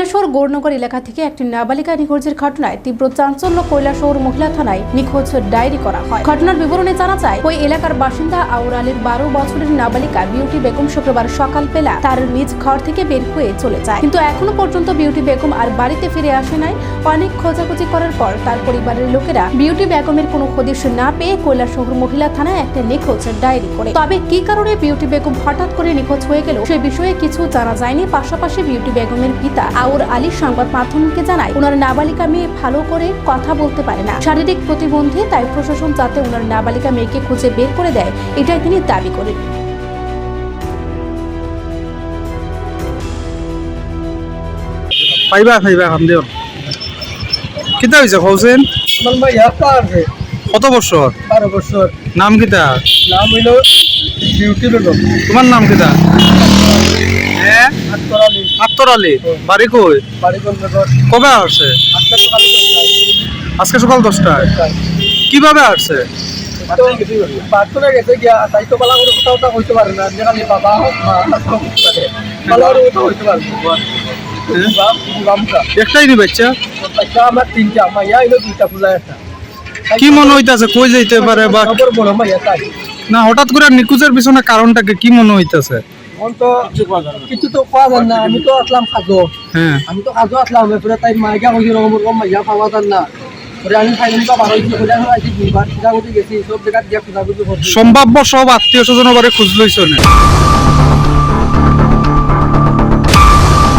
কৈলাসহর গৌরনগর এলাকা থেকে একটি নাবালিকা নিখোঁজের ঘটনায় তীব্র চাঞ্চল্য কৈলাসহর মহিলা থানায় নিখোঁজ ডায়েরি করা হয়। ঘটনার বিবরণে জানা যায়, ওই এলাকার বাসিন্দা আউর আলীর 12 বছরের নাবালিকা বিউটি বেগম শুক্রবার সকাল বেলা তার নিজ ঘর থেকে বের হয়ে চলে যায়, কিন্তু এখনো পর্যন্ত বিউটি বেগম আর বাড়িতে ফিরে আসে নাই। অনেক খোঁজাখুঁজি করার পর তার পরিবারের লোকেরা বিউটি বেগমের কোনো হদিশ না পেয়ে কৈলাসহর মহিলা থানায় একটা নিখোঁজ ডায়েরি করে। তবে কি কারণে বিউটি বেগম হঠাৎ করে নিখোঁজ হয়ে গেল সে বিষয়ে কিছু জানা যায়নি। পাশাপাশি বিউটি বেগমের পিতা আউর আলী সংবাদ মাধ্যমকে জানায়, ওনার নাবালিকা মেয়ে ভালো করে কথা বলতে পারে না, শারীরিক প্রতিবন্ধী, তাই প্রশাসন যাতে ওনার নাবালিকা মেয়েকে খুঁজে বের করে দেয় এটাই তিনি দাবি করেন। কত বছর? 12 বছর। নাম কিতা? নাম হইল বিউটি বেগম। তোমার নাম কিতা? হ্যাঁ, আক্তর আলী। বাড়ি কই? বাড়ি গঞ্জনগর। কবে আসছে? আজকে সকাল 10টায়। কিভাবে আসছে? বাথরুমে গেছে গিয়া, তাই তো বালা করে কথা হইতে পারে না, যেখানে বাবা হোক মা হোক বালা করে কথা হইতে পারে না। একটাই নি বাচ্চা? বাচ্চা আমার 3টা, মাইয়া হইলো 2টা, ফুলা একটা। কি মনে হইতাছে কই যাইতে পারে বা বড় মাইয়া তাই না হঠাৎ করে নিখোঁজের পিছনে কারণটাকে কি মনে হইতাছে? কিছু তো পাওয়া যায় না। আমি তো আসলাম খাজো, হ্যাঁ, আমি তো খাজো আসলাম, এরপরে তাই মাইয়া কইছিল ওরকম মাইয়া পাওয়া যায় না। পরে আমি ফাইনালি তো বারো হইছিল, পরে আমি আইছি 2 বার খোঁজাখুঁজি গেছি, সব জায়গা দিয়া খোঁজাখুঁজি করছি। সম্ভাব্য সব আত্মীয় স্বজনের বারে খোঁজ লইছ না?